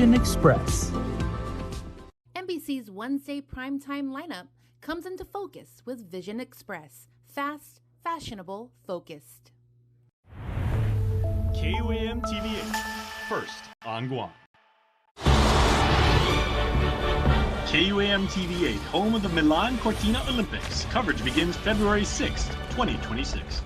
Vision Express. NBC's Wednesday primetime lineup comes into focus with Vision Express. Fast, fashionable, focused. KUAM TV8, first on Guam. KUAM TV8, home of the Milan Cortina Olympics. Coverage begins February 6th, 2026.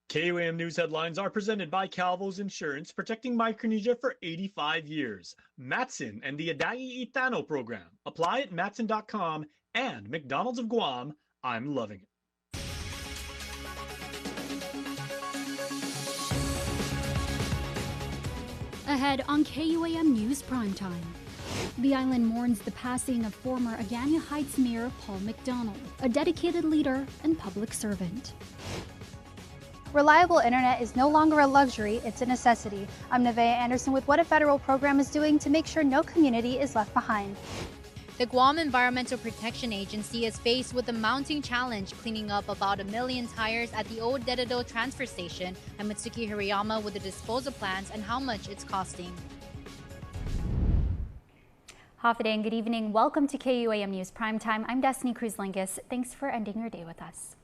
KUAM News headlines are presented by Calvo's Insurance, protecting Micronesia for 85 years. Matson and the Adai Itano program. Apply at matson.com and McDonald's of Guam. I'm loving it. Ahead on KUAM News Primetime. The island mourns the passing of former Agana Heights Mayor Paul McDonald, a dedicated leader and public servant. Reliable internet is no longer a luxury, it's a necessity. I'm Nevaeh Anderson with what a federal program is doing to make sure no community is left behind. The Guam Environmental Protection Agency is faced with a mounting challenge cleaning up about 1 million tires at the old Dededo transfer station. I'm Mitsuki Hirayama with the disposal plans and how much it's costing. Hafa and good evening. Welcome to KUAM News Primetime. I'm Destiny Cruz-Lingus. Thanks for ending your day with us.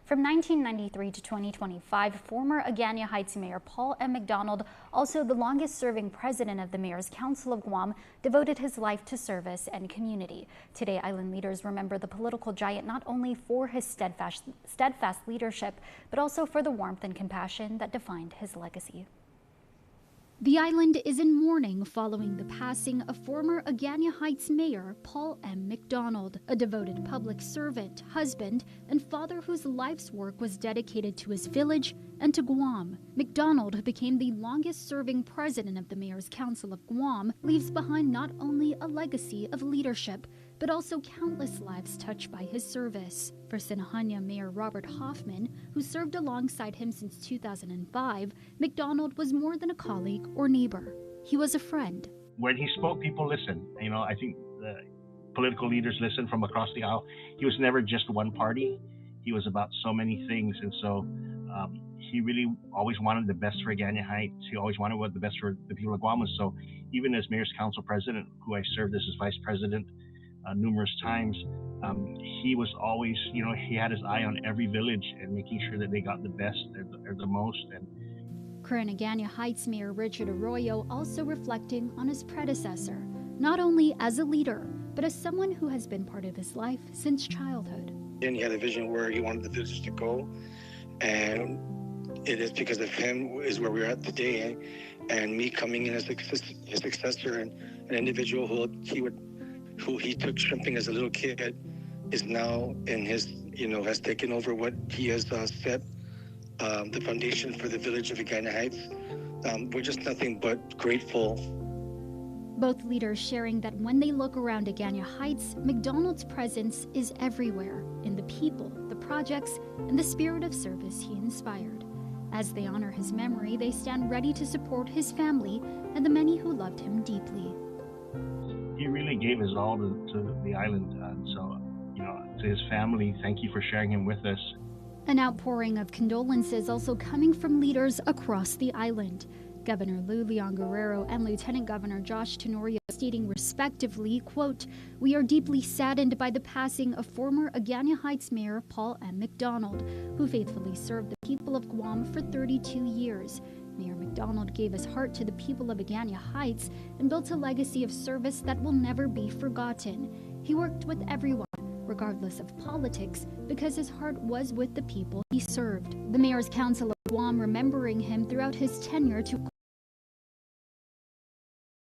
From 1993 to 2025, former Agana Heights Mayor Paul M. McDonald, also the longest-serving president of the Mayor's Council of Guam, devoted his life to service and community. Today, island leaders remember the political giant not only for his steadfast leadership, but also for the warmth and compassion that defined his legacy. The island is in mourning following the passing of former Agana Heights Mayor Paul M. McDonald, a devoted public servant, husband, and father whose life's work was dedicated to his village and to Guam. McDonald, who became the longest-serving president of the Mayor's Council of Guam, leaves behind not only a legacy of leadership, but also countless lives touched by his service. For Sinahanya Mayor Robert Hoffman, who served alongside him since 2005, McDonald was more than a colleague or neighbor. He was a friend. When he spoke, people listened. I think the political leaders listened from across the aisle. He was never just one party. He was about so many things. And so he really always wanted the best for Agana Heights. He always wanted the best for the people of Guam. And so even as Mayor's Council President, who I served as his vice president numerous times, he was always, he had his eye on every village and making sure that they got the best or the most. And current Agana Heights Mayor Richard Arroyo also reflecting on his predecessor, not only as a leader, but as someone who has been part of his life since childhood. And he had a vision where he wanted the village to go, and it is because of him is where we're at today. And me coming in as his successor and an individual who he took shrimping as a little kid is now in his, has taken over what he has set the foundation for the village of Agana Heights. We're just nothing but grateful. Both leaders sharing that when they look around Agana Heights, McDonald's presence is everywhere, in the people, the projects, and the spirit of service he inspired. As they honor his memory, they stand ready to support his family and the many who loved him deeply. He really gave his all to the island, and so, to his family, thank you for sharing him with us. An outpouring of condolences also coming from leaders across the island. Governor Lou Leon Guerrero and Lieutenant Governor Josh Tenorio stating respectively, quote, "We are deeply saddened by the passing of former Agana Heights Mayor Paul M. McDonald, who faithfully served the people of Guam for 32 years. Mayor McDonald gave his heart to the people of Agana Heights and built a legacy of service that will never be forgotten. He worked with everyone, regardless of politics, because his heart was with the people he served." The Mayor's Council of Guam remembering him throughout his tenure to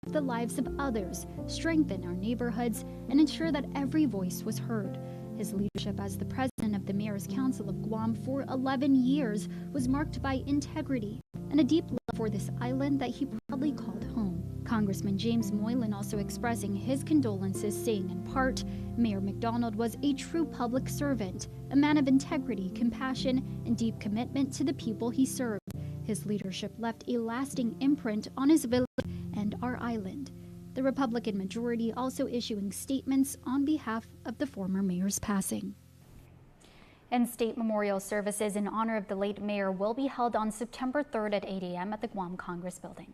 the lives of others, strengthen our neighborhoods, and ensure that every voice was heard. His leadership as the president of the Mayor's Council of Guam for 11 years was marked by integrity and a deep love for this island that he proudly called home. Congressman James Moylan also expressing his condolences, saying in part, "Mayor McDonald was a true public servant, a man of integrity, compassion, and deep commitment to the people he served. His leadership left a lasting imprint on his village and our island." The Republican majority also issuing statements on behalf of the former mayor's passing. And state memorial services in honor of the late mayor will be held on September 3rd at 8 a.m. at the Guam Congress Building.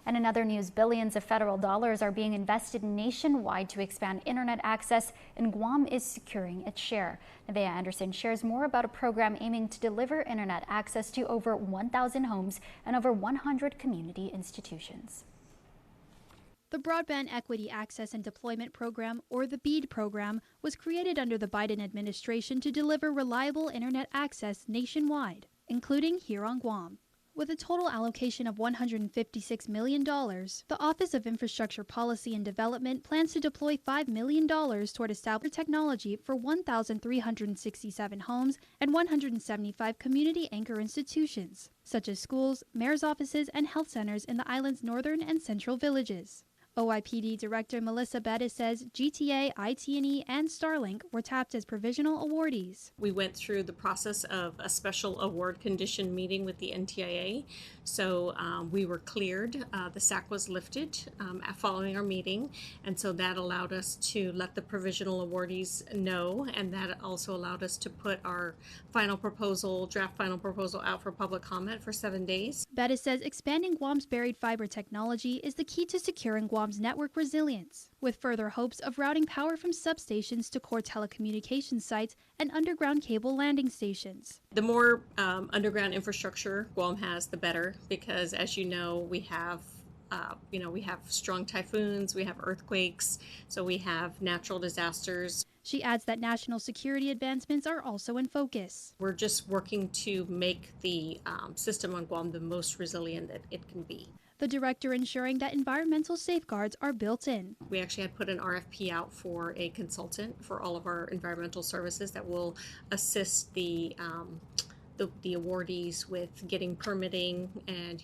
And in other news, billions of federal dollars are being invested nationwide to expand internet access, and Guam is securing its share. Nevaeh Anderson shares more about a program aiming to deliver internet access to over 1,000 homes and over 100 community institutions. The Broadband Equity Access and Deployment Program, or the BEAD program, was created under the Biden administration to deliver reliable internet access nationwide, including here on Guam. With a total allocation of $156 million, the Office of Infrastructure Policy and Development plans to deploy $5 million toward establishing technology for 1,367 homes and 175 community anchor institutions, such as schools, mayor's offices, and health centers in the island's northern and central villages. OIPD Director Melissa Bettis says GTA, IT&E, and Starlink were tapped as provisional awardees. We went through the process of a special award condition meeting with the NTIA, so we were cleared. The SAC was lifted following our meeting, and so that allowed us to let the provisional awardees know, and that also allowed us to put our draft final proposal out for public comment for 7 days. Bettis says expanding Guam's buried fiber technology is the key to securing Guam's network resilience, with further hopes of routing power from substations to core telecommunications sites and underground cable landing stations. The more underground infrastructure Guam has, the better, because as you know, we have strong typhoons, we have earthquakes, so we have natural disasters. She adds that national security advancements are also in focus. We're just working to make the system on Guam the most resilient that it can be. The director ensuring that environmental safeguards are built in. We actually had put an RFP out for a consultant for all of our environmental services that will assist the awardees with getting permitting and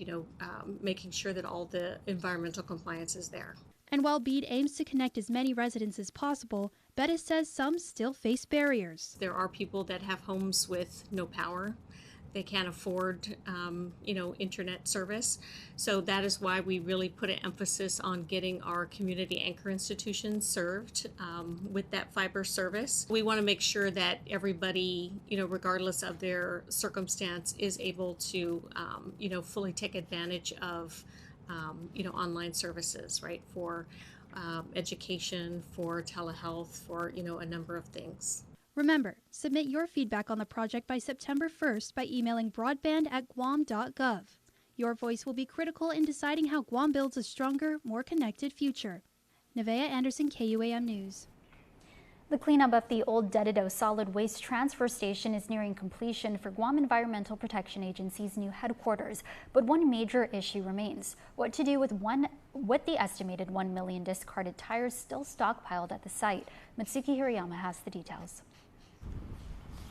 making sure that all the environmental compliance is there. And while BEAD aims to connect as many residents as possible, Bettis says some still face barriers. There are people that have homes with no power. They can't afford, internet service. So that is why we really put an emphasis on getting our community anchor institutions served with that fiber service. We want to make sure that everybody, regardless of their circumstance, is able to, fully take advantage of, online services, right, for education, for telehealth, for, a number of things. Remember, submit your feedback on the project by September 1st by emailing broadband@guam.gov. Your voice will be critical in deciding how Guam builds a stronger, more connected future. Nevaeh Anderson, KUAM News. The cleanup of the old Dededo solid waste transfer station is nearing completion for Guam Environmental Protection Agency's new headquarters, but one major issue remains: what to do with the estimated 1 million discarded tires still stockpiled at the site. Mitsuki Hirayama has the details.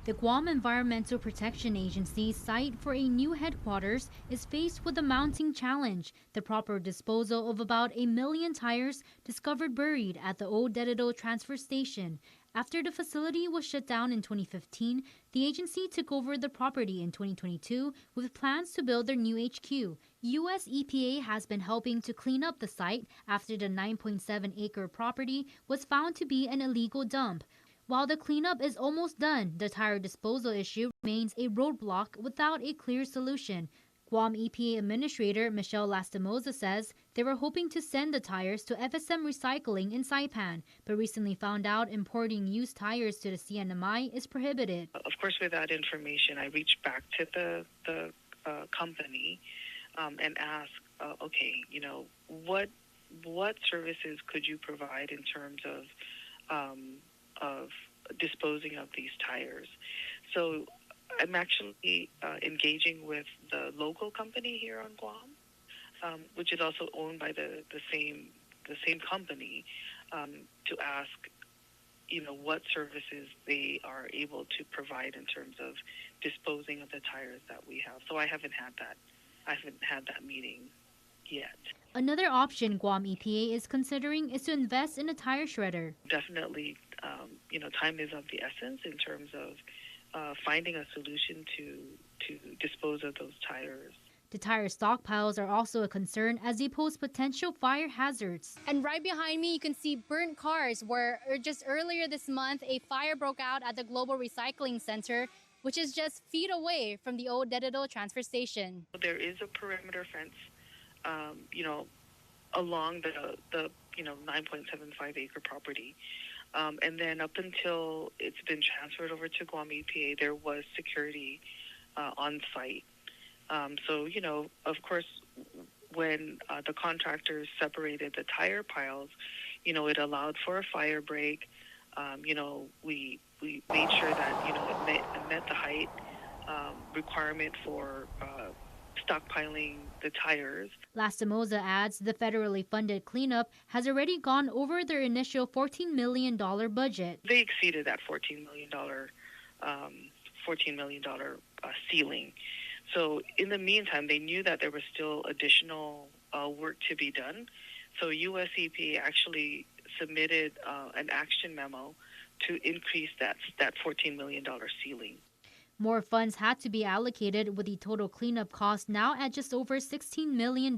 The Guam Environmental Protection Agency's site for a new headquarters is faced with a mounting challenge: the proper disposal of about 1 million tires discovered buried at the old Dededo transfer station. After the facility was shut down in 2015, the agency took over the property in 2022 with plans to build their new HQ. U.S. EPA has been helping to clean up the site after the 9.7-acre property was found to be an illegal dump. While the cleanup is almost done, the tire disposal issue remains a roadblock without a clear solution. Guam EPA Administrator Michelle Lastimosa says they were hoping to send the tires to FSM Recycling in Saipan, but recently found out importing used tires to the CNMI is prohibited. Of course, with that information, I reached back to the company and asked, what services could you provide in terms of disposing of these tires? So I'm actually engaging with the local company here on Guam, which is also owned by the same company, to ask, what services they are able to provide in terms of disposing of the tires that we have. So I haven't had that meeting yet. Another option Guam EPA is considering is to invest in a tire shredder. Definitely, time is of the essence in terms of finding a solution to dispose of those tires. The tire stockpiles are also a concern as they pose potential fire hazards. And right behind me, you can see burnt cars where just earlier this month, a fire broke out at the Global Recycling Center, which is just feet away from the old Dededo transfer station. There is a perimeter fence, along the 9.75 acre property. And then up until it's been transferred over to Guam EPA, there was security on site. So, of course, when the contractors separated the tire piles, it allowed for a fire break. We made sure that, it met the height requirement for stockpiling the tires. Lastimosa adds the federally funded cleanup has already gone over their initial $14 million budget. They exceeded that $14 million ceiling. So in the meantime, they knew that there was still additional work to be done. So US EPA actually submitted an action memo to increase that $14 million ceiling. More funds had to be allocated, with the total cleanup cost now at just over $16 million.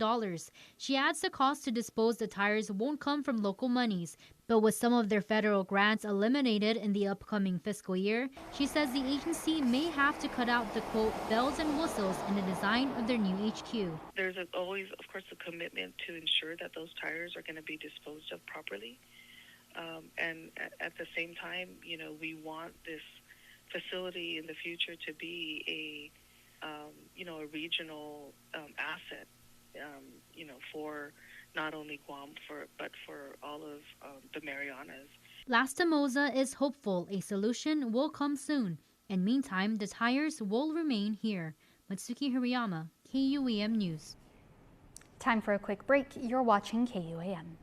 She adds the cost to dispose the tires won't come from local monies, but with some of their federal grants eliminated in the upcoming fiscal year, she says the agency may have to cut out the, quote, bells and whistles in the design of their new HQ. There's always, of course, a commitment to ensure that those tires are going to be disposed of properly. And at the same time, we want this facility in the future to be a regional asset, for not only Guam, but for all of the Marianas. Lastimosa is hopeful a solution will come soon, and meantime, the tires will remain here. Matsuki Hirayama, KUAM News. Time for a quick break. You're watching KUAM.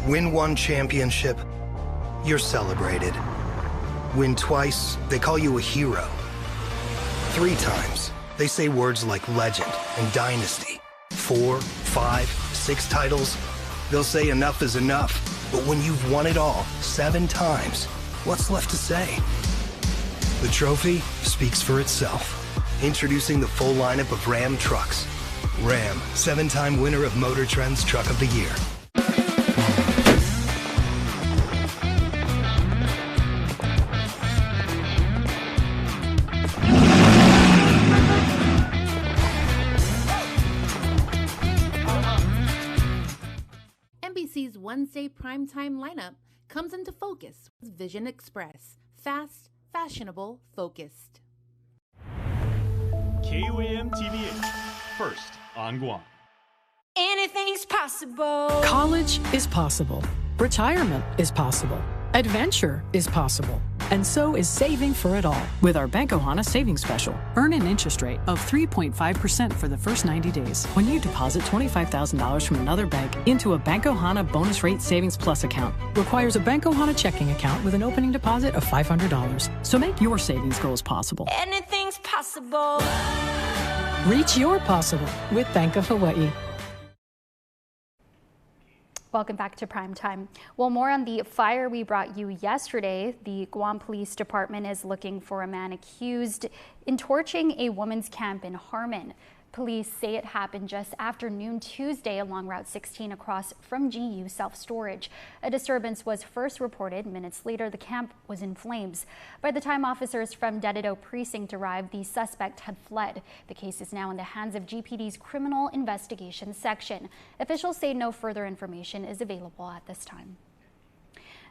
Win one championship, you're celebrated. Win twice, they call you a hero. 3 times, they say words like legend and dynasty. 4, 5, 6 titles, they'll say enough is enough. But when you've won it all 7 times, what's left to say? The trophy speaks for itself. Introducing the full lineup of Ram trucks. Ram, 7-time winner of Motor Trend's Truck of the Year. NBC's Wednesday primetime lineup comes into focus with Vision Express. Fast, fashionable, focused. KUAM TVH, first on Guam. Anything's possible. College is possible. Retirement is possible. Adventure is possible. And so is saving for it all with our Bank Ohana savings special. Earn an interest rate of 3.5% for the first 90 days when you deposit $25,000 from another bank into a Bank Ohana Bonus Rate Savings Plus account. Requires a Bank Ohana checking account with an opening deposit of $500. So make your savings goals possible. Anything's possible. Reach your possible with Bank of Hawaii. Welcome back to Primetime. Well, more on the fire we brought you yesterday. The Guam Police Department is looking for a man accused in torching a women's camp in Harmon. Police say it happened just after noon Tuesday along Route 16 across from GU Self-Storage. A disturbance was first reported. Minutes later, the camp was in flames. By the time officers from Dededo precinct arrived, the suspect had fled. The case is now in the hands of GPD's Criminal Investigation Section. Officials say no further information is available at this time.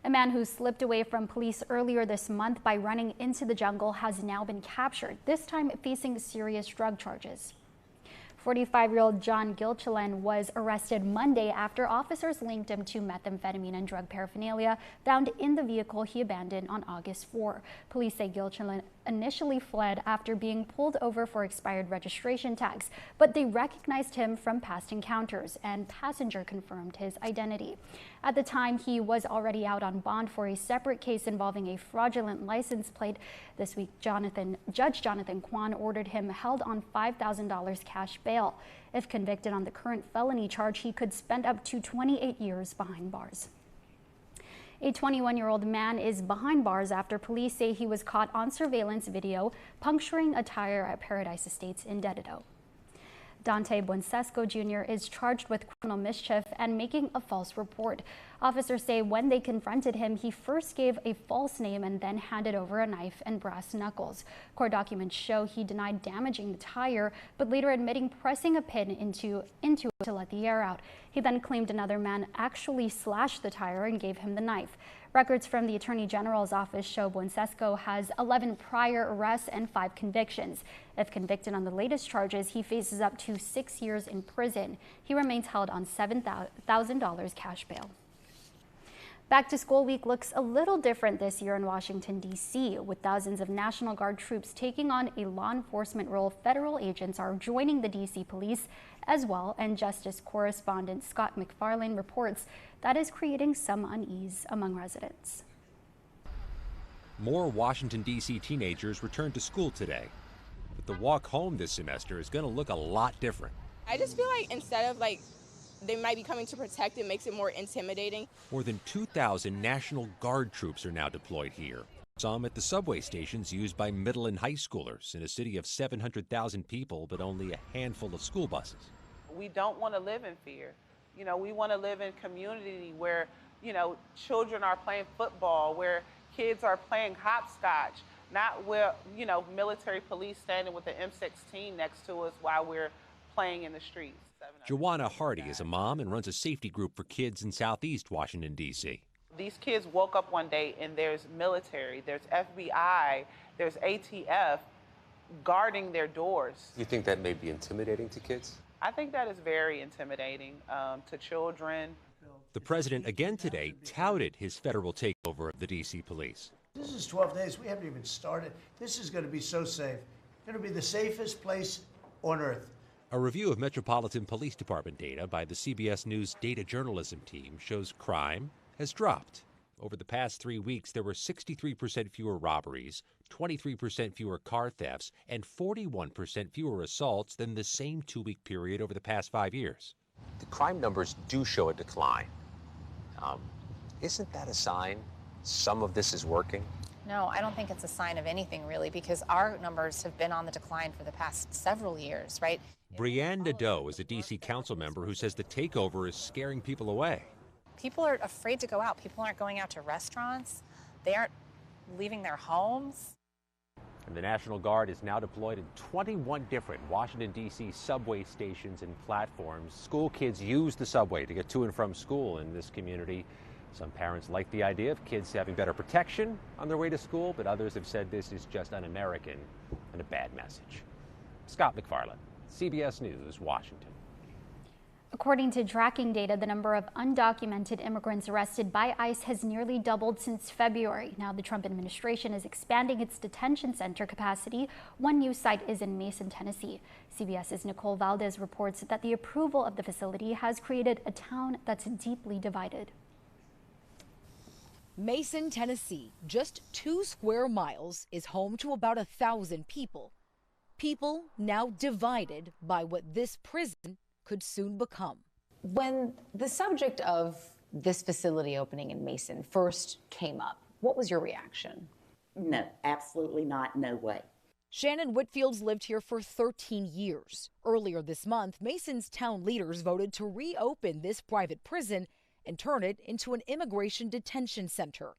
A man who slipped away from police earlier this month by running into the jungle has now been captured, this time facing serious drug charges. 45-year-old John Gilchilen was arrested Monday after officers linked him to methamphetamine and drug paraphernalia found in the vehicle he abandoned on August 4. Police say Gilchilen initially fled after being pulled over for expired registration tags, but they recognized him from past encounters, and passenger confirmed his identity. At the time, he was already out on bond for a separate case involving a fraudulent license plate. This week, Judge Jonathan Kwan ordered him held on $5,000 cash bail. If convicted on the current felony charge, he could spend up to 28 years behind bars. A 21-year-old man is behind bars after police say he was caught on surveillance video puncturing a tire at Paradise Estates in Dededo. Dante Buencesco Jr. is charged with criminal mischief and making a false report. Officers say when they confronted him, he first gave a false name and then handed over a knife and brass knuckles. Court documents show he denied damaging the tire, but later admitting pressing a pin into it to let the air out. He then claimed another man actually slashed the tire and gave him the knife. Records from the Attorney General's office show Buencesco has 11 prior arrests and 5 convictions. If convicted on the latest charges, he faces up to 6 years in prison. He remains held on $7,000 cash bail. Back to School Week looks a little different this year in Washington, D.C. With thousands of National Guard troops taking on a law enforcement role, federal agents are joining the D.C. police as well, and Justice correspondent Scott McFarlane reports that is creating some unease among residents. More Washington, D.C. teenagers returned to school today, but the walk home this semester is going to look a lot different. I just feel like instead of they might be coming to protect, it makes it more intimidating. More than 2,000 National Guard troops are now deployed here. Some at the subway stations used by middle and high schoolers in a city of 700,000 people, but only a handful of school buses. We don't want to live in fear. You know, we want to live in community where, you know, children are playing football, where kids are playing hopscotch, not where, you know, military police standing with the M16 next to us while we're playing in the streets. Joanna Hardy is a mom and runs a safety group for kids in Southeast Washington, D.C. These kids woke up one day and there's military, there's FBI, there's ATF guarding their doors. You think that may be intimidating to kids? I think that is very intimidating to children. The president again today touted his federal takeover of the D.C. police. This is 12 days. We haven't even started. This is going to be so safe. It's going to be the safest place on earth. A review of Metropolitan Police Department data by the CBS News data journalism team shows crime has dropped. Over the past 3 weeks, there were 63% fewer robberies, 23% fewer car thefts, and 41% fewer assaults than the same 2-week period over the past 5 years. The crime numbers do show a decline. Isn't that a sign some of this is working? No, I don't think it's a sign of anything, really, because our numbers have been on the decline for the past several years, right? Brianne Dededo is a D.C. council member who says the takeover is scaring people away. People are afraid to go out. People aren't going out to restaurants. They aren't leaving their homes. And the National Guard is now deployed in 21 different Washington, D.C. subway stations and platforms. School kids use the subway to get to and from school in this community. Some parents like the idea of kids having better protection on their way to school, but others have said this is just un-American and a bad message. Scott McFarlane, CBS News, Washington. According to tracking data, the number of undocumented immigrants arrested by ICE has nearly doubled since February. Now the Trump administration is expanding its detention center capacity. One new site is in Mason, Tennessee. CBS's Nicole Valdez reports that the approval of the facility has created a town that's deeply divided. Mason, Tennessee, just 2 square miles, is home to about 1,000 people. People now divided by what this prison could soon become. When the subject of this facility opening in Mason first came up, what was your reaction? No, absolutely not. No way. Shannon Whitfield's lived here for 13 years. Earlier this month, Mason's town leaders voted to reopen this private prison and turn it into an immigration detention center.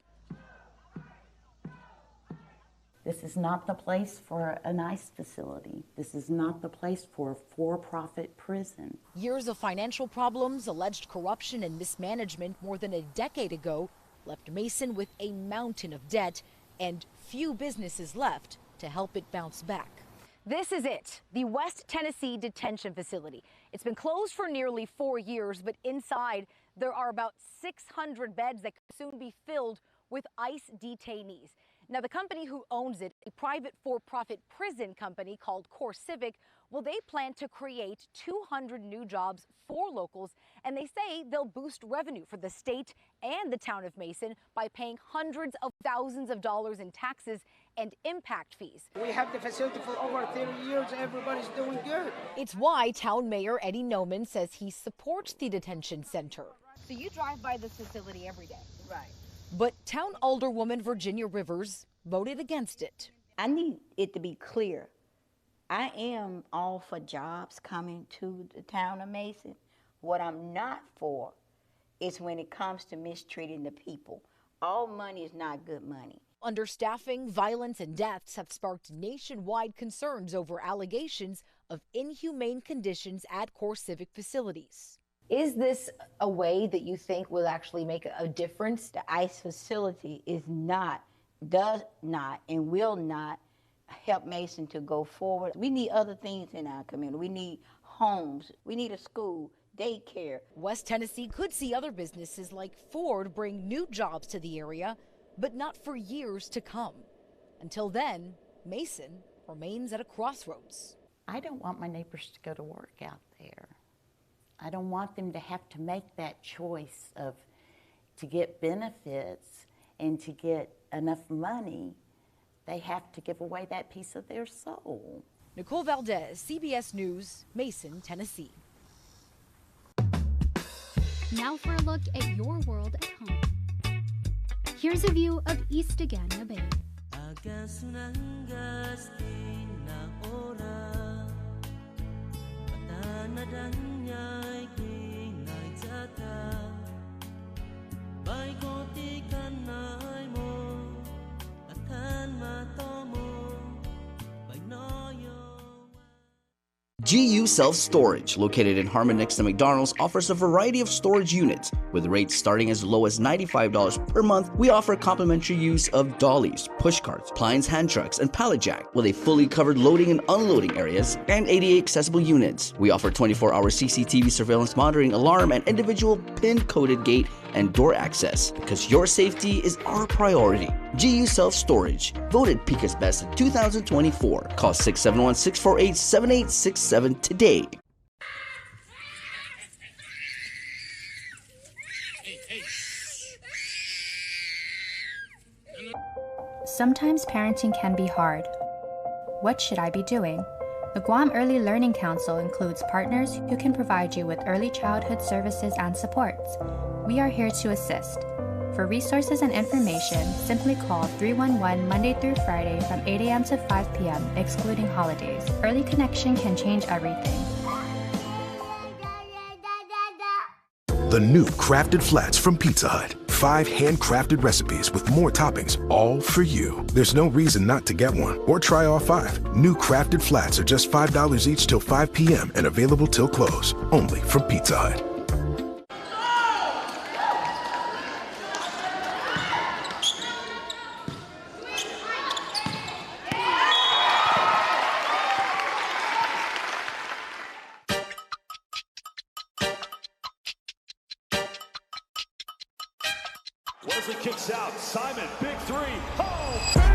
This is not the place for an ICE facility. This is not the place for a for-profit prison. Years of financial problems, alleged corruption, and mismanagement more than a decade ago left Mason with a mountain of debt and few businesses left to help it bounce back. This is it, the West Tennessee Detention Facility. It's been closed for nearly 4 years, but inside there are about 600 beds that could soon be filled with ICE detainees. Now, the company who owns it, a private for-profit prison company called Core Civic, well, they plan to create 200 new jobs for locals, and they say they'll boost revenue for the state and the town of Mason by paying hundreds of thousands of dollars in taxes and impact fees. We have the facility for over 30 years. Everybody's doing good. It's why Town Mayor Eddie Noman says he supports the detention center. So you drive by this facility every day? Right. But Town Alderwoman Virginia Rivers voted against it. I need it to be clear. I am all for jobs coming to the town of Mason. What I'm not for is when it comes to mistreating the people. All money is not good money. Understaffing, violence, and deaths have sparked nationwide concerns over allegations of inhumane conditions at Core Civic facilities. Is this a way that you think will actually make a difference? The ICE facility does not, and will not help Mason to go forward. We need other things in our community. We need homes. We need a school, daycare. West Tennessee could see other businesses like Ford bring new jobs to the area, but not for years to come. Until then, Mason remains at a crossroads. I don't want my neighbors to go to work out there. I don't want them to have to make that choice to get benefits and to get enough money. They have to give away that piece of their soul. Nicole Valdez, CBS News, Mason, Tennessee. Now for a look at your world at home. Here's a view of East Agana Bay. GU Self-Storage, located in Harmon next to McDonald's, offers a variety of storage units. With rates starting as low as $95 per month, we offer complimentary use of dollies, push carts, appliance hand trucks, and pallet jack, with a fully covered loading and unloading areas and ADA accessible units. We offer 24-hour CCTV surveillance monitoring, alarm, and individual PIN-coded gate and door access, because your safety is our priority. GU Self-Storage, voted Pica's Best in 2024. Call 671-648-7867 today. Sometimes parenting can be hard. What should I be doing? The Guam Early Learning Council includes partners who can provide you with early childhood services and supports. We are here to assist. For resources and information, simply call 311 Monday through Friday from 8 a.m. to 5 p.m., excluding holidays. Early connection can change everything. The new Crafted Flats from Pizza Hut. 5 handcrafted recipes with more toppings, all for you. There's no reason not to get one or try all 5. New Crafted Flats are just $5 each till 5 p.m. and available till close. Only from Pizza Hut. Wesley kicks out. Simon, big three. Oh, baby!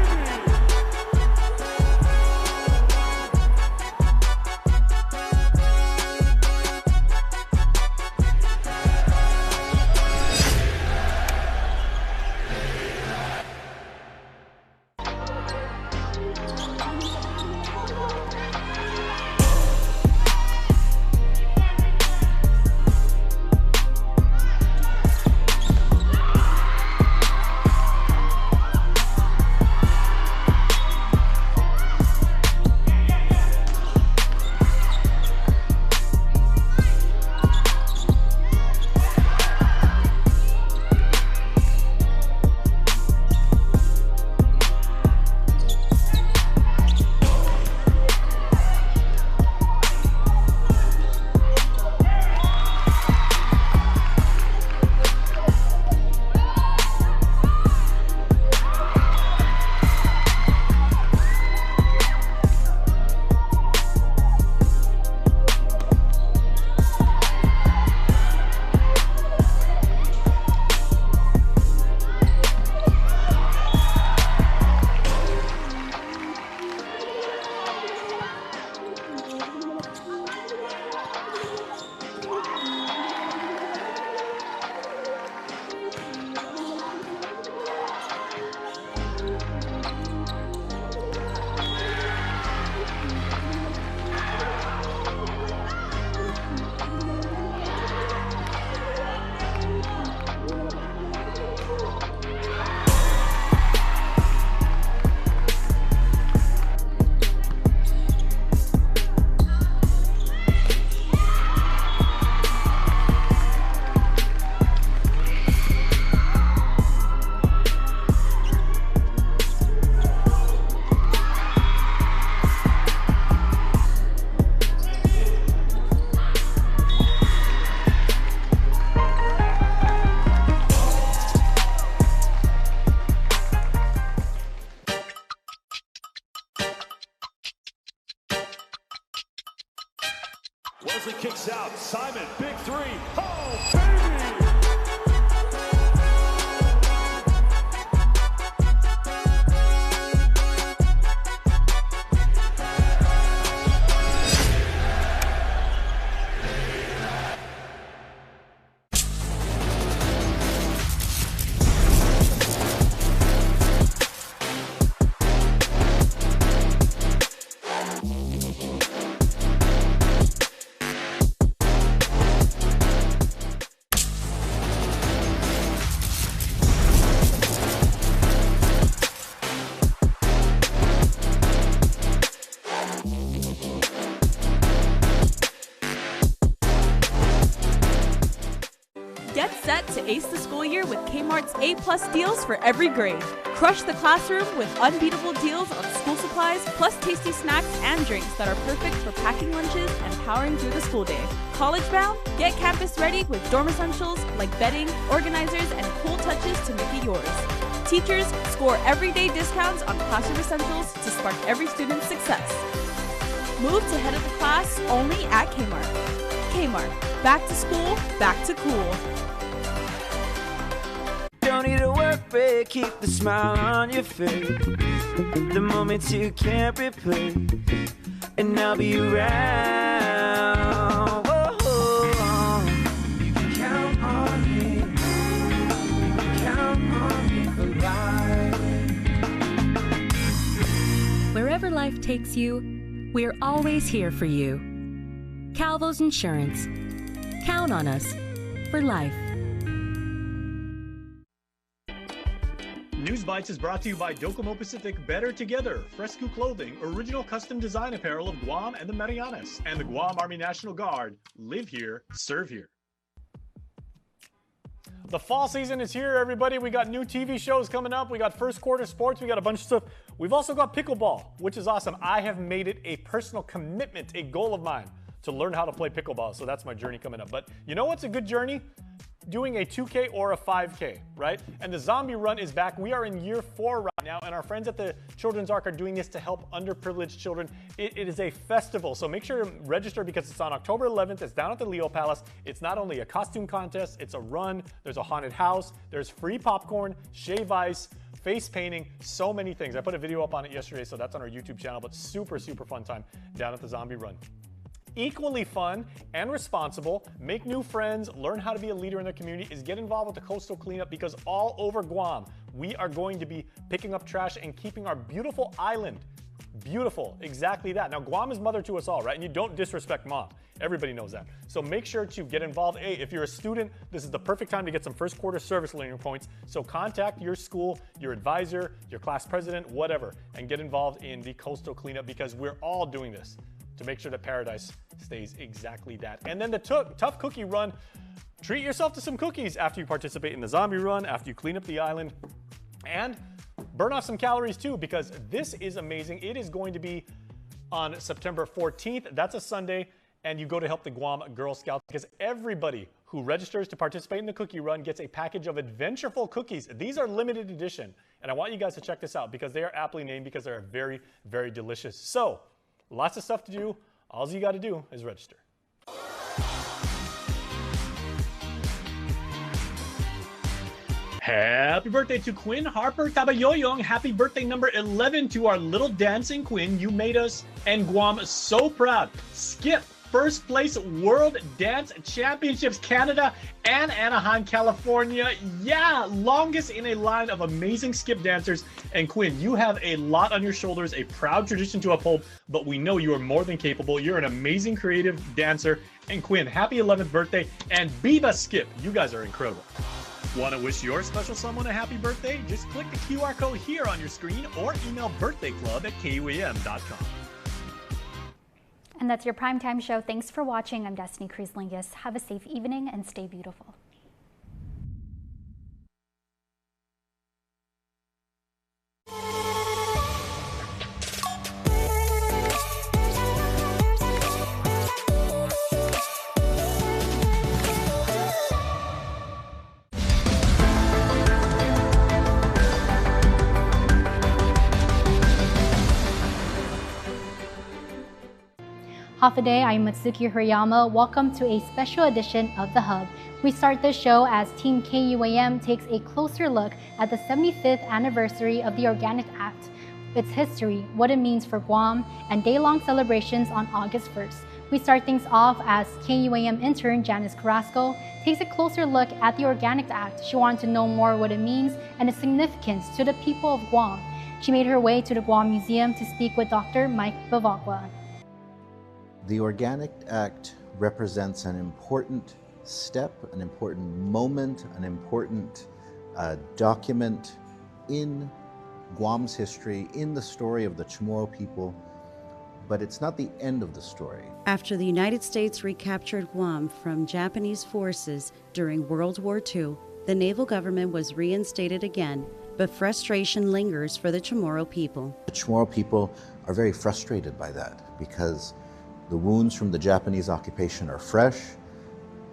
Simon, big three. Oh, baby! Get set to ace the school year with Kmart's A+ deals for every grade. Crush the classroom with unbeatable deals on school supplies, plus tasty snacks and drinks that are perfect for packing lunches and powering through the school day. College bound? Get campus ready with dorm essentials like bedding, organizers, and cool touches to make it yours. Teachers score everyday discounts on classroom essentials to spark every student's success. Move to head of the class only at Kmart. Kmart, back to school, back to cool. Don't need a work break, keep the smile on your face. The moments you can't replace, and I'll be around. Whoa. You can count on me. You can count on me for life. Wherever life takes you, we're always here for you. Calvo's Insurance. Count on us for life. News Bites is brought to you by Docomo Pacific Better Together, Fresco Clothing, original custom design apparel of Guam and the Marianas, and the Guam Army National Guard. Live here, serve here. The fall season is here, everybody. We got new TV shows coming up. We got first quarter sports. We got a bunch of stuff. We've also got pickleball, which is awesome. I have made it a personal commitment, a goal of mine, to learn how to play pickleball. So that's my journey coming up. But you know what's a good journey? Doing a 2K or a 5K, right? And the zombie run is back. We are in year 4 right now, and our friends at the Children's Ark are doing this to help underprivileged children. It is a festival, so make sure to register because it's on October 11th. It's down at the Leo Palace. It's not only a costume contest, it's a run. There's a haunted house. There's free popcorn, shave ice, face painting, so many things. I put a video up on it yesterday, so that's on our YouTube channel, but super, super fun time down at the zombie run. Equally fun and responsible, make new friends, learn how to be a leader in the community, is get involved with the coastal cleanup, because all over Guam, we are going to be picking up trash and keeping our beautiful island beautiful. Exactly that. Now, Guam is mother to us all, right? And you don't disrespect mom. Everybody knows that. So make sure to get involved. Hey, if you're a student, this is the perfect time to get some first quarter service learning points. So contact your school, your advisor, your class president, whatever, and get involved in the coastal cleanup, because we're all doing this to make sure that paradise stays exactly that. And then the tough cookie run. Treat yourself to some cookies after you participate in the zombie run, after you clean up the island, and burn off some calories too, because this is amazing. It is going to be on September 14th. That's a Sunday, and you go to help the Guam Girl Scouts, because everybody who registers to participate in the cookie run gets a package of Adventureful cookies. These are limited edition, and I want you guys to check this out because they are aptly named because they're very, very delicious. So, lots of stuff to do. All you got to do is register. Happy birthday to Quinn Harper Tabayoyong. Happy birthday number 11 to our little dancing Quinn. You made us and Guam so proud. Skip first place World Dance Championships, Canada and Anaheim, California. Yeah, longest in a line of amazing skip dancers. And Quinn, you have a lot on your shoulders, a proud tradition to uphold, but we know you are more than capable. You're an amazing creative dancer. And Quinn, happy 11th birthday, and Biba Skip. You guys are incredible. Want to wish your special someone a happy birthday? Just click the QR code here on your screen or email birthdayclub@KUAM.com. And that's your primetime show. Thanks for watching. I'm Destiny Cruz-Lingus. Have a safe evening and stay beautiful. Hafude, I'm Matsuki Hirayama. Welcome to a special edition of The Hub. We start this show as Team KUAM takes a closer look at the 75th anniversary of the Organic Act, its history, what it means for Guam, and day-long celebrations on August 1st. We start things off as KUAM intern Janice Carrasco takes a closer look at the Organic Act. She wanted to know more what it means and its significance to the people of Guam. She made her way to the Guam Museum to speak with Dr. Mike Bavacqua. The Organic Act represents an important step, an important moment, an important document in Guam's history, in the story of the Chamorro people, but it's not the end of the story. After the United States recaptured Guam from Japanese forces during World War II, the naval government was reinstated again, but frustration lingers for the Chamorro people. The Chamorro people are very frustrated by that because the wounds from the Japanese occupation are fresh.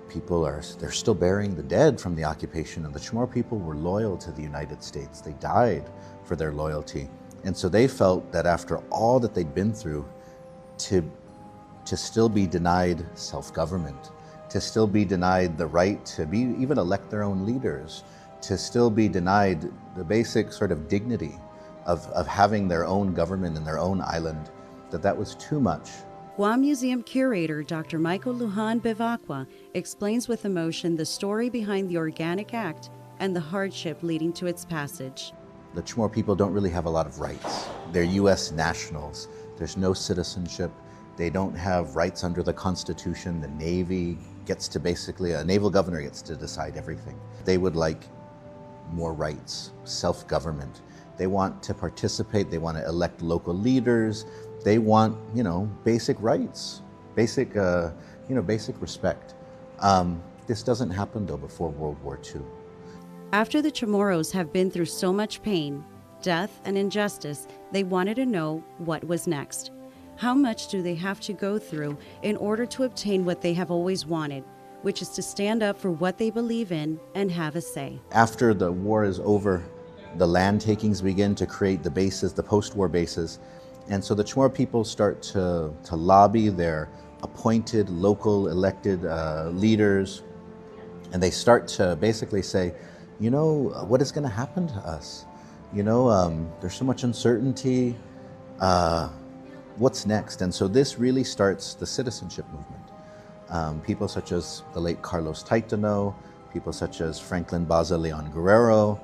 They're still burying the dead from the occupation, and the Chamorro people were loyal to the United States. They died for their loyalty. And so they felt that after all that they'd been through, to still be denied self-government, to still be denied the right to even elect their own leaders, to still be denied the basic sort of dignity of having their own government in their own island, that was too much. Guam Museum curator Dr. Michael Lujan Bavacqua explains with emotion the story behind the Organic Act and the hardship leading to its passage. The Chamorro people don't really have a lot of rights. They're U.S. nationals. There's no citizenship. They don't have rights under the Constitution. The Navy gets to a naval governor gets to decide everything. They would like more rights, self-government. They want to participate. They want to elect local leaders. They want, basic rights, basic respect. This doesn't happen, though, before World War II. After the Chamorros have been through so much pain, death, and injustice, they wanted to know what was next. How much do they have to go through in order to obtain what they have always wanted, which is to stand up for what they believe in and have a say? After the war is over, the land takings begin to create the bases, the post-war bases. And so the Chamorro people start to lobby their appointed local elected leaders, and they start to basically say, what is going to happen to us? There's so much uncertainty. What's next? And so this really starts the citizenship movement. People such as the late Carlos Taitano, people such as Franklin Baza Leon Guerrero,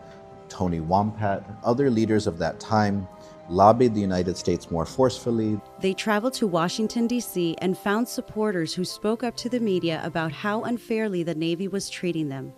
Tony Wampat, other leaders of that time lobbied the United States more forcefully. They traveled to Washington, D.C. and found supporters who spoke up to the media about how unfairly the Navy was treating them.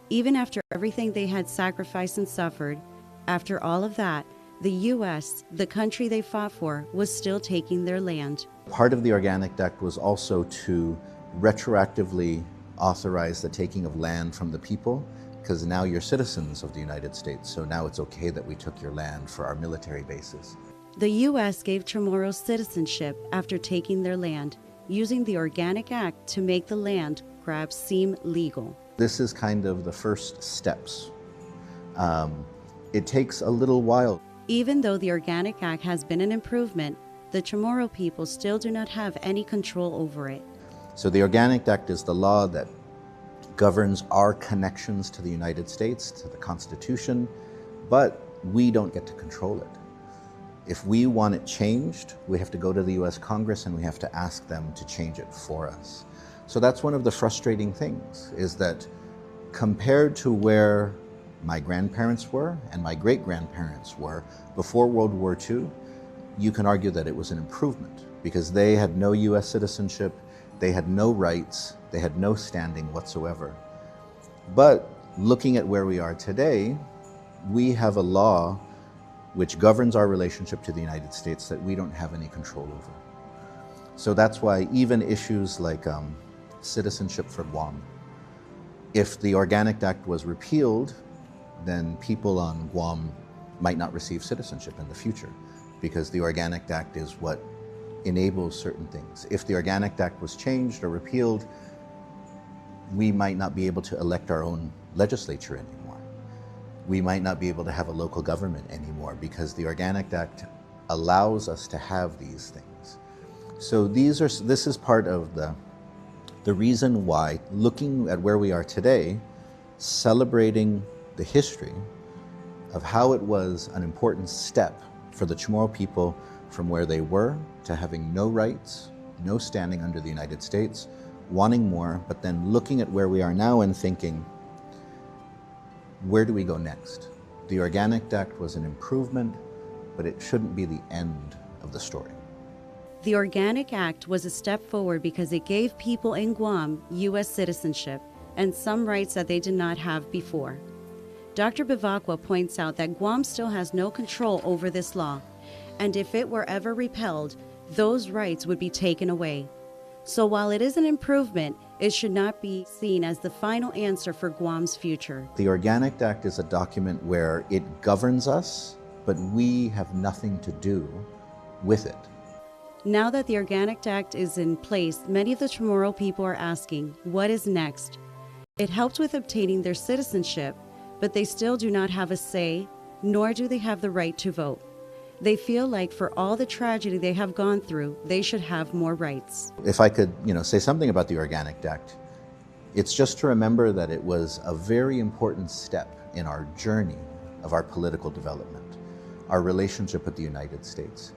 Even after everything they had sacrificed and suffered, after all of that, the U.S., the country they fought for, was still taking their land. Part of the Organic Act was also to retroactively authorize the taking of land from the people, because now you're citizens of the United States, so now it's okay that we took your land for our military bases. The U.S. gave Chamorros citizenship after taking their land, using the Organic Act to make the land grabs seem legal. This is kind of the first steps. It takes a little while. Even though the Organic Act has been an improvement, the Chamorro people still do not have any control over it. So the Organic Act is the law that governs our connections to the United States, to the Constitution, but we don't get to control it. If we want it changed, we have to go to the US Congress and we have to ask them to change it for us. So that's one of the frustrating things, is that compared to where my grandparents were and my great-grandparents were before World War II, you can argue that it was an improvement because they had no US citizenship, they had no rights, they had no standing whatsoever. But looking at where we are today, we have a law which governs our relationship to the United States that we don't have any control over. So that's why even issues like citizenship for Guam, if the Organic Act was repealed, then people on Guam might not receive citizenship in the future because the Organic Act is what enables certain things. If the Organic Act was changed or repealed, we might not be able to elect our own legislature anymore. We might not be able to have a local government anymore because the Organic Act allows us to have these things. So this is part of the reason why, looking at where we are today, celebrating the history of how it was an important step for the Chamorro people from where they were to having no rights, no standing under the United States, wanting more, but then looking at where we are now and thinking, where do we go next? The Organic Act was an improvement, but it shouldn't be the end of the story. The Organic Act was a step forward because it gave people in Guam U.S. citizenship and some rights that they did not have before. Dr. Bivacqua points out that Guam still has no control over this law, and if it were ever repealed, those rights would be taken away. So while it is an improvement, it should not be seen as the final answer for Guam's future. The Organic Act is a document where it governs us, but we have nothing to do with it. Now that the Organic Act is in place, many of the Chamorro people are asking, what is next? It helps with obtaining their citizenship, but they still do not have a say, nor do they have the right to vote. They feel like for all the tragedy they have gone through, they should have more rights. If I could, say something about the Organic Act, it's just to remember that it was a very important step in our journey of our political development, our relationship with the United States.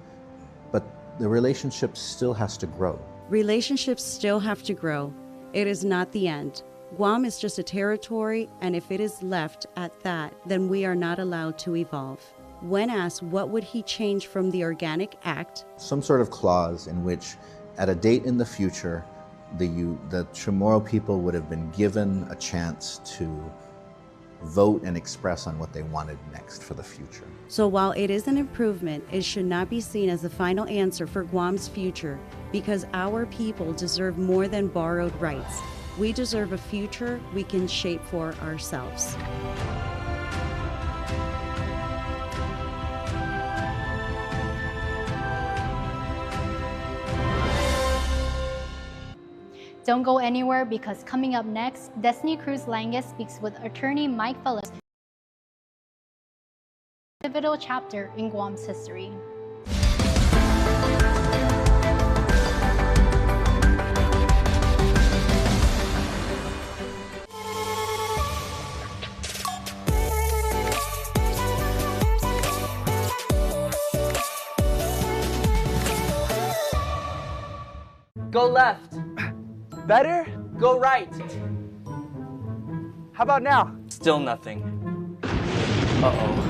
But the relationship still has to grow. Relationships still have to grow. It is not the end. Guam is just a territory, and if it is left at that, then we are not allowed to evolve. When asked what would he change from the Organic Act, some sort of clause in which at a date in the future, the Chamorro people would have been given a chance to vote and express on what they wanted next for the future. So while it is an improvement, it should not be seen as the final answer for Guam's future, because our people deserve more than borrowed rights. We deserve a future we can shape for ourselves. Don't go anywhere, because coming up next, Destiny Cruz Langes speaks with attorney Mike Phillips, pivotal chapter in Guam's history. Go left. Better? Go right. How about now? Still nothing. Uh-oh.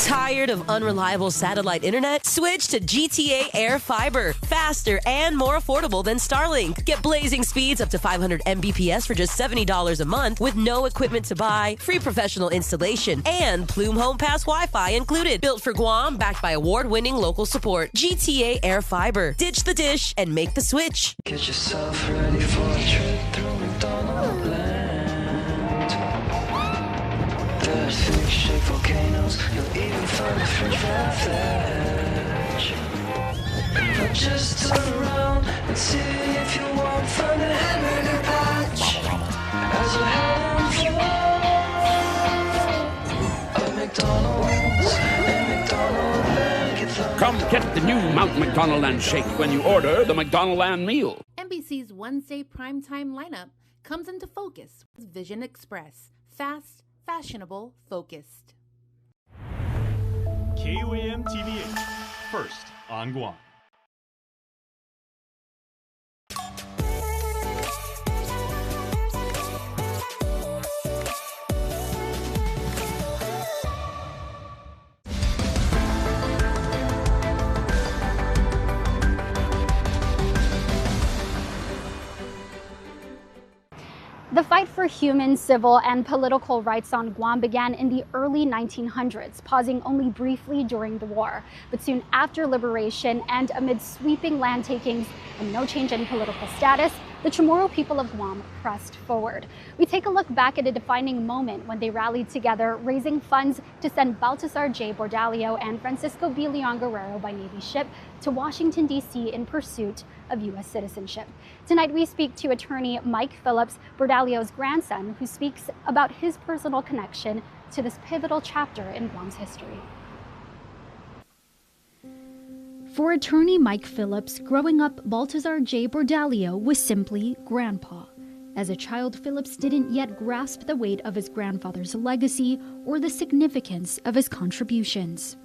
Tired of unreliable satellite internet? Switch to GTA Air Fiber. Faster and more affordable than Starlink. Get blazing speeds up to 500 Mbps for just $70 a month with no equipment to buy, free professional installation, and Plume Home Pass Wi-Fi included. Built for Guam, backed by award-winning local support. GTA Air Fiber. Ditch the dish and make the switch. Get yourself ready for a trip through McDonald land. There's fish-shaped volcanoes. You'll even find a French fry. But just turn around and see if you won't find a hamburger patch as you're heading for a McDonald's. Come get the new Mount McDonald and shake when you order the McDonald Land meal. NBC's Wednesday primetime lineup comes into focus with Vision Express. Fast, fashionable, focused. KUAM TV8, first on Guam. The fight for human, civil, and political rights on Guam began in the early 1900s, pausing only briefly during the war. But soon after liberation and amid sweeping land takings and no change in political status, the Chamorro people of Guam pressed forward. We take a look back at a defining moment when they rallied together, raising funds to send Baltasar J. Bordalio and Francisco B. Leon Guerrero by Navy ship to Washington, D.C. in pursuit of U.S. citizenship. Tonight we speak to attorney Mike Phillips, Bordalio's grandson, who speaks about his personal connection to this pivotal chapter in Guam's history. For attorney Mike Phillips, growing up, Baltazar J. Bordalio was simply Grandpa. As a child, Phillips didn't yet grasp the weight of his grandfather's legacy or the significance of his contributions.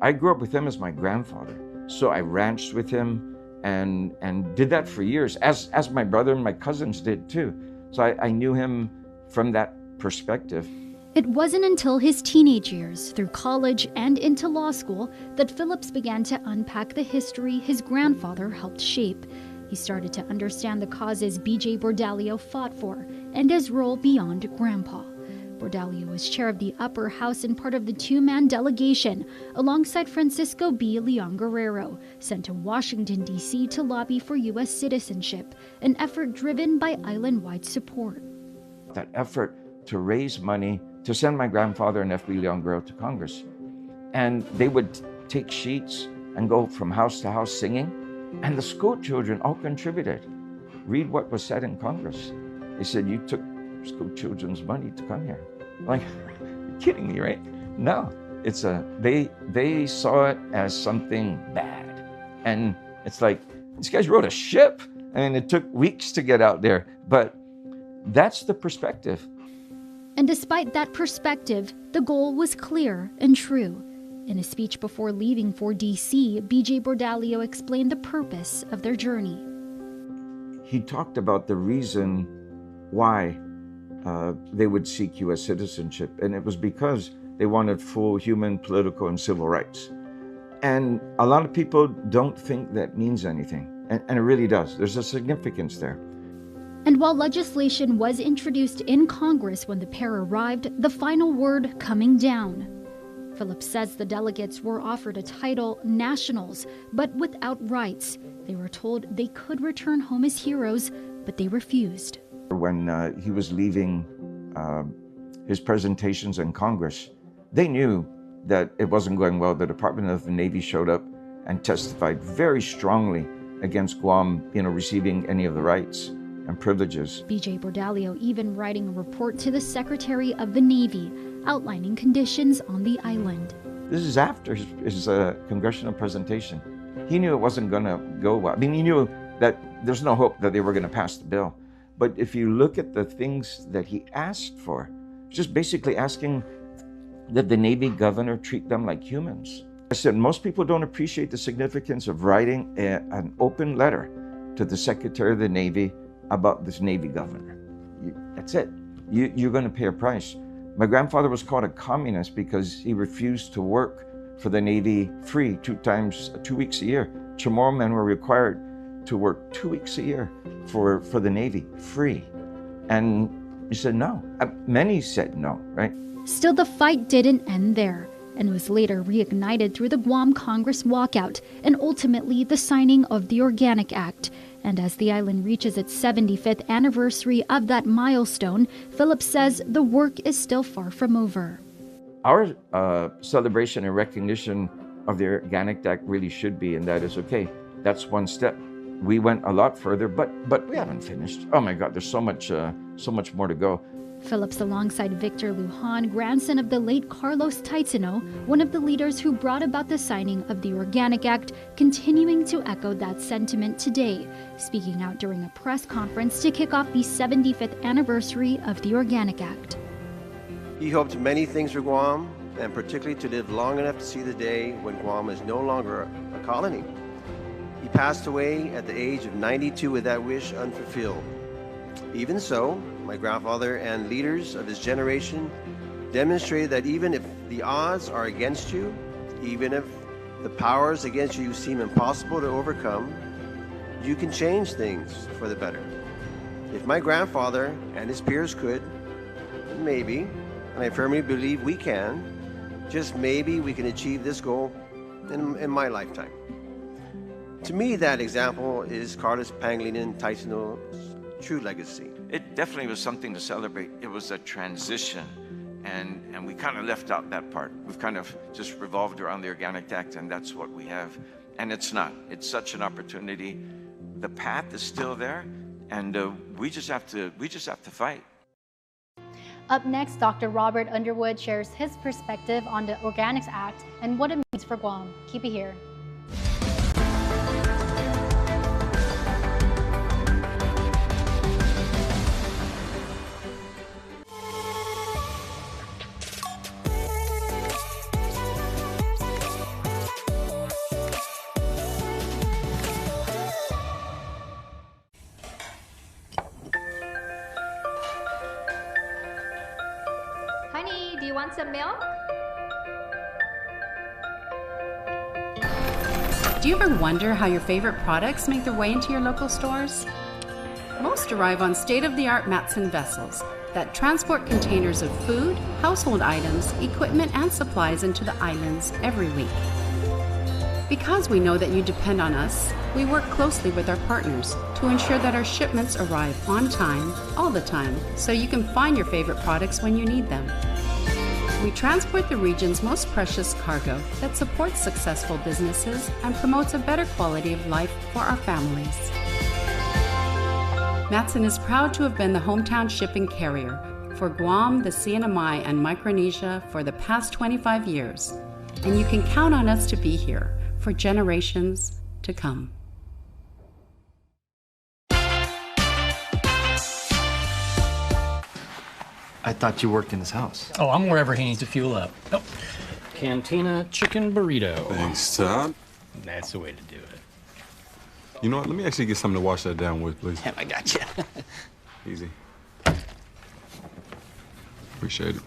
I grew up with him as my grandfather, so I ranched with him and did that for years, as my brother and my cousins did too. So I knew him from that perspective. It wasn't until his teenage years, through college and into law school, that Phillips began to unpack the history his grandfather helped shape. He started to understand the causes B.J. Bordalio fought for and his role beyond Grandpa. Bordalio was chair of the upper house and part of the two-man delegation, alongside Francisco B. Leon Guerrero, sent to Washington, D.C. to lobby for U.S. citizenship, an effort driven by island-wide support. That effort to raise money to send my grandfather and F.B. Leon Guerrero to Congress. And they would take sheets and go from house to house singing, and the school children all contributed. Read what was said in Congress. They said, "You took school children's money to come here." I'm like, you're kidding me, right? No, it's they saw it as something bad. And it's like, these guys rode a ship, and it took weeks to get out there. But that's the perspective. And despite that perspective, the goal was clear and true. In a speech before leaving for D.C., B.J. Bordalio explained the purpose of their journey. He talked about the reason why they would seek U.S. citizenship, and it was because they wanted full human, political, and civil rights. And a lot of people don't think that means anything, and it really does. There's a significance there. And while legislation was introduced in Congress when the pair arrived, the final word coming down. Phillips says the delegates were offered a title, nationals, but without rights. They were told they could return home as heroes, but they refused. When he was leaving his presentations in Congress, they knew that it wasn't going well. The Department of the Navy showed up and testified very strongly against Guam, receiving any of the rights and privileges. B.J. Bordalio even writing a report to the Secretary of the Navy, outlining conditions on the island. This is after his congressional presentation. He knew it wasn't going to go well. I mean, he knew that there's no hope that they were going to pass the bill. But if you look at the things that he asked for, just basically asking that the Navy governor treat them like humans. I said, most people don't appreciate the significance of writing an open letter to the Secretary of the Navy about this Navy governor. That's it. You're going to pay a price. My grandfather was called a communist because he refused to work for the Navy free 2 weeks a year. Chamorro men were required to work 2 weeks a year for the Navy, free. And he said no. Many said no, right? Still, the fight didn't end there, and was later reignited through the Guam Congress walkout and ultimately the signing of the Organic Act. And as the island reaches its 75th anniversary of that milestone, Phillips says the work is still far from over. Our celebration and recognition of the Organic Act really should be, and that is okay. That's one step. We went a lot further, but we haven't finished. Oh my God, there's so much more to go. Phillips, alongside Victor Lujan, grandson of the late Carlos Taitano, one of the leaders who brought about the signing of the Organic Act, continuing to echo that sentiment today, speaking out during a press conference to kick off the 75th anniversary of the Organic Act. He hoped many things for Guam, and particularly to live long enough to see the day when Guam is no longer a colony. He passed away at the age of 92 with that wish unfulfilled. Even so, my grandfather and leaders of his generation demonstrated that even if the odds are against you, even if the powers against you seem impossible to overcome, you can change things for the better. If my grandfather and his peers could, maybe, and I firmly believe we can, just maybe we can achieve this goal in my lifetime. To me, that example is Carlos Pangilinan Taitano's true legacy. It definitely was something to celebrate. It was a transition, and we kind of left out that part. We've kind of just revolved around the Organic Act, and that's what we have. And it's not. It's such an opportunity. The path is still there, and we just have to fight. Up next, Dr. Robert Underwood shares his perspective on the Organics Act and what it means for Guam. Keep it here. Barney, do you want some milk? Do you ever wonder how your favorite products make their way into your local stores? Most arrive on state-of-the-art Matson vessels that transport containers of food, household items, equipment, and supplies into the islands every week. Because we know that you depend on us, we work closely with our partners to ensure that our shipments arrive on time, all the time, so you can find your favorite products when you need them. We transport the region's most precious cargo that supports successful businesses and promotes a better quality of life for our families. Matson is proud to have been the hometown shipping carrier for Guam, the CNMI, and Micronesia for the past 25 years, and you can count on us to be here for generations to come. I thought you worked in his house. Oh, I'm wherever he needs to fuel up. Oh, Cantina chicken burrito. Thanks, Todd. That's the way to do it. You know what? Let me actually get something to wash that down with, please. Yeah, I got you. Easy. Appreciate it.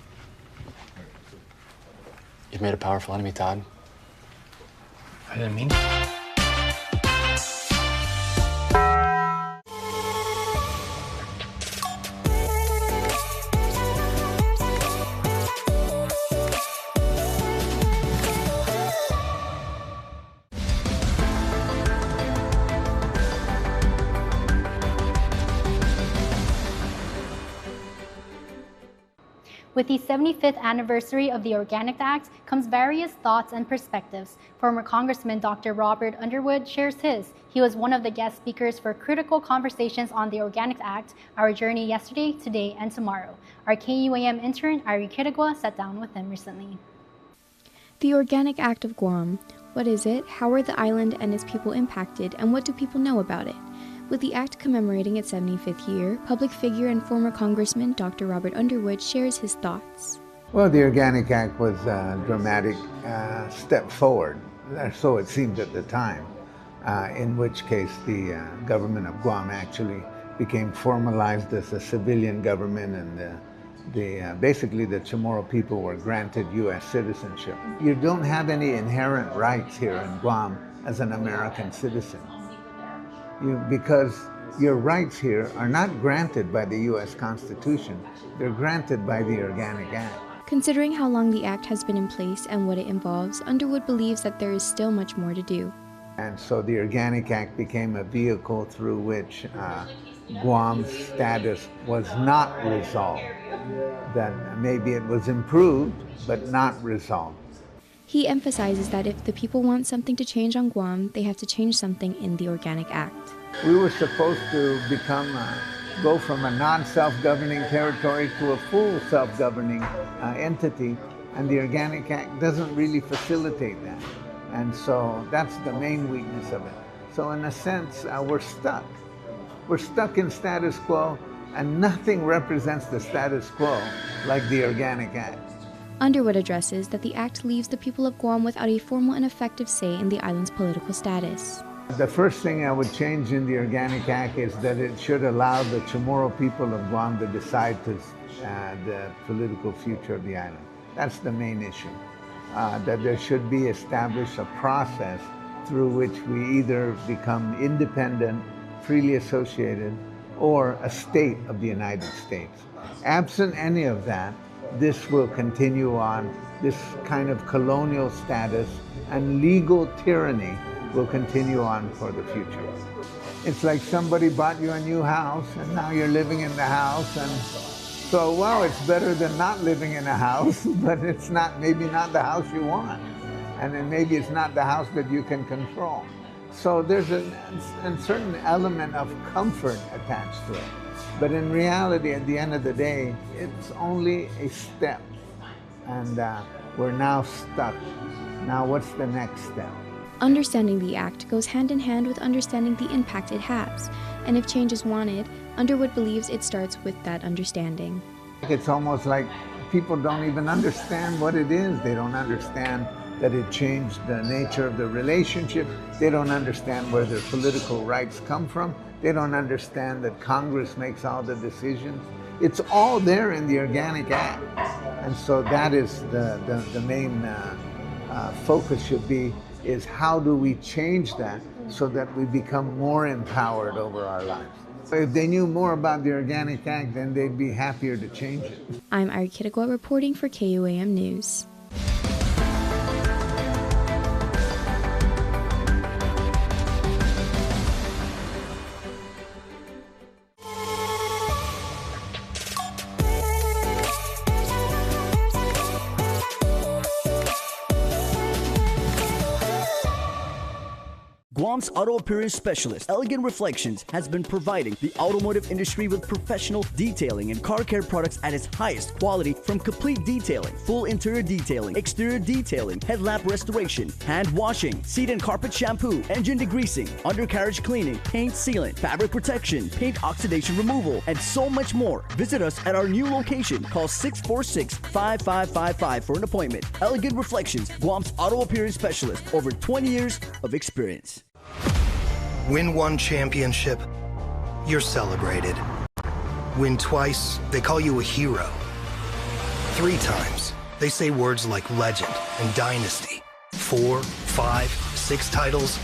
You've made a powerful enemy, Todd. I didn't mean to. With the 75th anniversary of the Organic Act comes various thoughts and perspectives. Former Congressman Dr. Robert Underwood shares his. He was one of the guest speakers for critical conversations on the Organic Act, our journey yesterday, today, and tomorrow. Our KUAM intern, Ari Kirigua, sat down with him recently. The Organic Act of Guam. What is it? How are the island and its people impacted? And what do people know about it? With the act commemorating its 75th year, public figure and former Congressman Dr. Robert Underwood shares his thoughts. Well, the Organic Act was a dramatic step forward, so it seemed at the time, in which case the government of Guam actually became formalized as a civilian government, and basically the Chamorro people were granted U.S. citizenship. You don't have any inherent rights here in Guam as an American citizen. Because your rights here are not granted by the U.S. Constitution, they're granted by the Organic Act. Considering how long the act has been in place and what it involves, Underwood believes that there is still much more to do. And so the Organic Act became a vehicle through which Guam's status was not resolved. That maybe it was improved, but not resolved. He emphasizes that if the people want something to change on Guam, they have to change something in the Organic Act. We were supposed to go from a non-self-governing territory to a full self-governing entity, and the Organic Act doesn't really facilitate that. And so that's the main weakness of it. So in a sense, we're stuck. We're stuck in status quo, and nothing represents the status quo like the Organic Act. Underwood addresses that the act leaves the people of Guam without a formal and effective say in the island's political status. The first thing I would change in the Organic Act is that it should allow the Chamorro people of Guam to decide the political future of the island. That's the main issue. That there should be established a process through which we either become independent, freely associated, or a state of the United States. Absent any of that, this will continue on. This kind of colonial status and legal tyranny will continue on for the future. It's like somebody bought you a new house and now you're living in the house, and so, well, it's better than not living in a house, but it's not, maybe not the house you want. And then maybe it's not the house that you can control. So there's a certain element of comfort attached to it. But in reality, at the end of the day, it's only a step. And we're now stuck. Now what's the next step? Understanding the act goes hand in hand with understanding the impact it has. And if change is wanted, Underwood believes it starts with that understanding. It's almost like people don't even understand what it is. They don't understand that it changed the nature of the relationship. They don't understand where their political rights come from. They don't understand that Congress makes all the decisions. It's all there in the Organic Act. And so that is the main focus should be, is how do we change that so that we become more empowered over our lives. If they knew more about the Organic Act, then they'd be happier to change it. I'm Ari Kittigwa reporting for KUAM News. Guam's auto appearance specialist, Elegant Reflections, has been providing the automotive industry with professional detailing and car care products at its highest quality, from complete detailing, full interior detailing, exterior detailing, headlamp restoration, hand washing, seat and carpet shampoo, engine degreasing, undercarriage cleaning, paint sealant, fabric protection, paint oxidation removal, and so much more. Visit us at our new location. Call 646-5555 for an appointment. Elegant Reflections, Guam's auto appearance specialist, over 20 years of experience. Win one championship, you're celebrated. Win twice, they call you a hero. 3 times, they say words like legend and dynasty. 4, 5, 6 titles,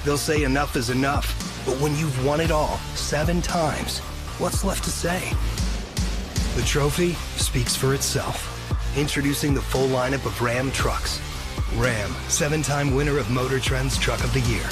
they'll say enough is enough. But when you've won it all 7 times, what's left to say? The trophy speaks for itself. Introducing the full lineup of Ram trucks. Ram, 7-time winner of Motor Trend's Truck of the Year.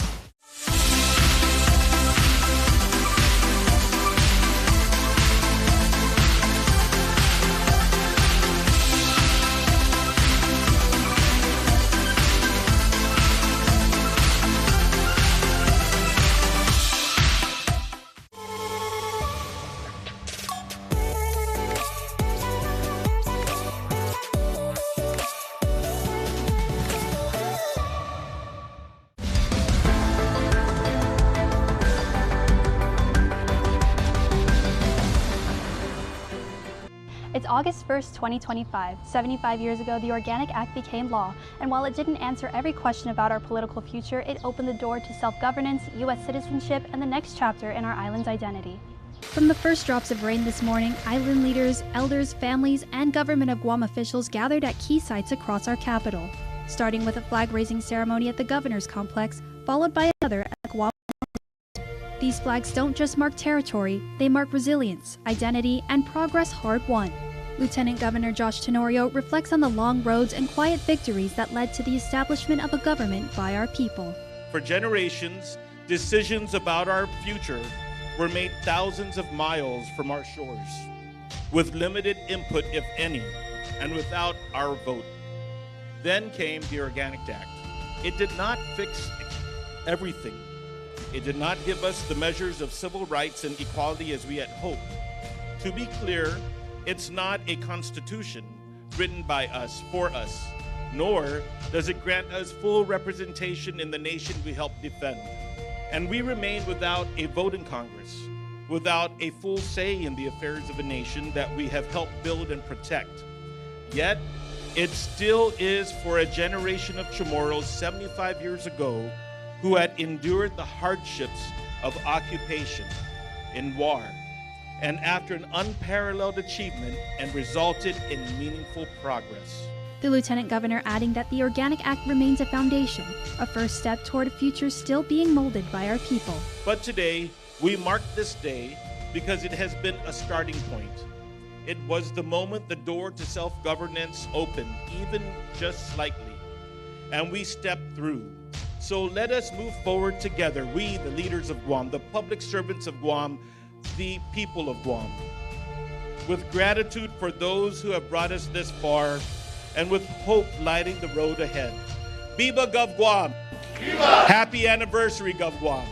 It's August 1st, 2025. 75 years ago, the Organic Act became law, and while it didn't answer every question about our political future, it opened the door to self-governance, U.S. citizenship, and the next chapter in our island's identity. From the first drops of rain this morning, island leaders, elders, families, and government of Guam officials gathered at key sites across our capital, starting with a flag-raising ceremony at the Governor's Complex, followed by another at the Guam. These flags don't just mark territory, they mark resilience, identity, and progress hard-won. Lieutenant Governor Josh Tenorio reflects on the long roads and quiet victories that led to the establishment of a government by our people. For generations, decisions about our future were made thousands of miles from our shores, with limited input, if any, and without our vote. Then came the Organic Act. It did not fix everything. It did not give us the measures of civil rights and equality as we had hoped. To be clear, it's not a constitution written by us for us, nor does it grant us full representation in the nation we help defend. And we remain without a vote in Congress, without a full say in the affairs of a nation that we have helped build and protect. Yet, it still is for a generation of Chamorros 75 years ago who had endured the hardships of occupation in war, and after an unparalleled achievement and resulted in meaningful progress. The Lieutenant Governor adding that the Organic Act remains a foundation, a first step toward a future still being molded by our people. But today, we mark this day because it has been a starting point. It was the moment the door to self-governance opened, even just slightly, and we stepped through. So let us move forward together, we, the leaders of Guam, the public servants of Guam, the people of Guam, with gratitude for those who have brought us this far, and with hope lighting the road ahead. Viva Gov Guam! Viva! Happy anniversary, Gov Guam!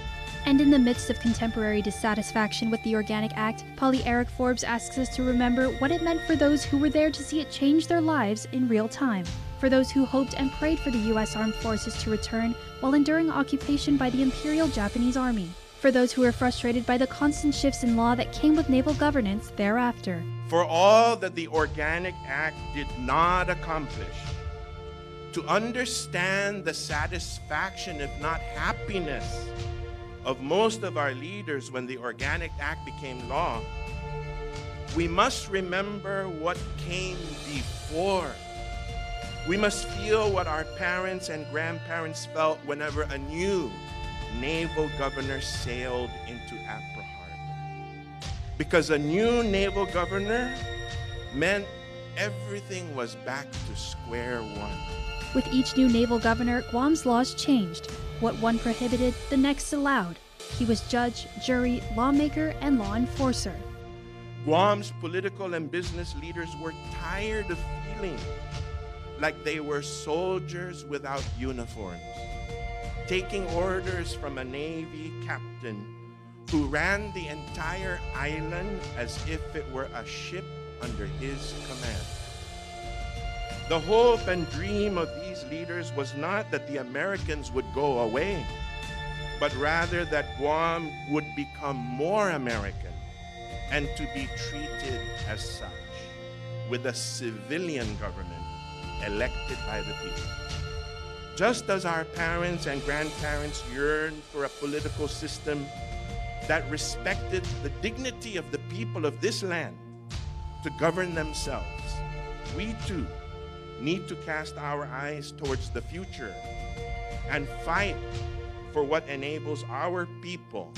And in the midst of contemporary dissatisfaction with the Organic Act, Polly Eric Forbes asks us to remember what it meant for those who were there to see it change their lives in real time. For those who hoped and prayed for the U.S. Armed Forces to return while enduring occupation by the Imperial Japanese Army. For those who were frustrated by the constant shifts in law that came with naval governance thereafter. For all that the Organic Act did not accomplish, to understand the satisfaction, if not happiness, of most of our leaders when the Organic Act became law, We must remember what came before. We must feel what our parents and grandparents felt whenever a new naval governor sailed into Apra Harbor. Because a new naval governor meant everything was back to square one. With each new naval governor, Guam's laws changed. What one prohibited, the next allowed. He was judge, jury, lawmaker, and law enforcer. Guam's political and business leaders were tired of feeling like they were soldiers without uniforms, taking orders from a Navy captain who ran the entire island as if it were a ship under his command. The hope and dream of these leaders was not that the Americans would go away, but rather that Guam would become more American and to be treated as such, with a civilian government elected by the people. Just as our parents and grandparents yearned for a political system that respected the dignity of the people of this land to govern themselves, we too need to cast our eyes towards the future and fight for what enables our people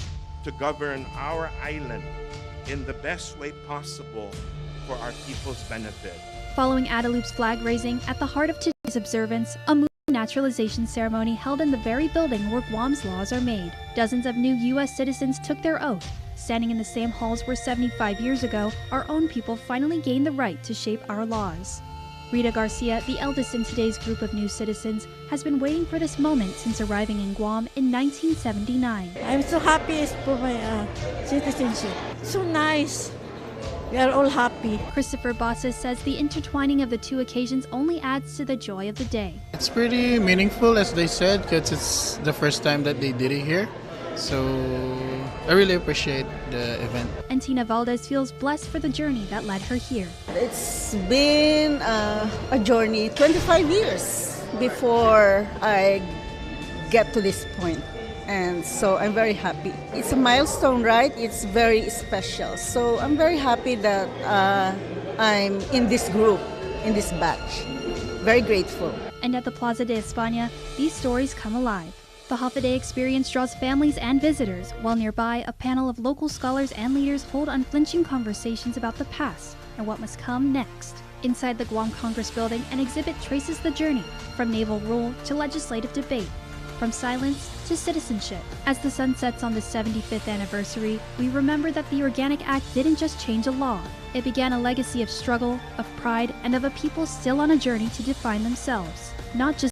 to govern our island in the best way possible for our people's benefit. Following Adaloop's flag raising, at the heart of today's observance, a moving naturalization ceremony held in the very building where Guam's laws are made. Dozens of new U.S. citizens took their oath. Standing in the same halls where 75 years ago, our own people finally gained the right to shape our laws. Rita Garcia, the eldest in today's group of new citizens, has been waiting for this moment since arriving in Guam in 1979. I'm so happy for my citizenship. So nice. We are all happy. Christopher Bosses says the intertwining of the two occasions only adds to the joy of the day. It's pretty meaningful, as they said, because it's the first time that they did it here. So I really appreciate the event. And Tina Valdez feels blessed for the journey that led her here. It's been a journey, 25 years before I get to this point. And so I'm very happy. It's a milestone, right? It's very special. So I'm very happy that I'm in this group, in this batch. Very grateful. And at the Plaza de España, these stories come alive. The half-a-day experience draws families and visitors, while nearby, a panel of local scholars and leaders hold unflinching conversations about the past and what must come next. Inside the Guam Congress building, an exhibit traces the journey, from naval rule to legislative debate, from silence to citizenship. As the sun sets on the 75th anniversary, we remember that the Organic Act didn't just change a law. It began a legacy of struggle, of pride, and of a people still on a journey to define themselves, not just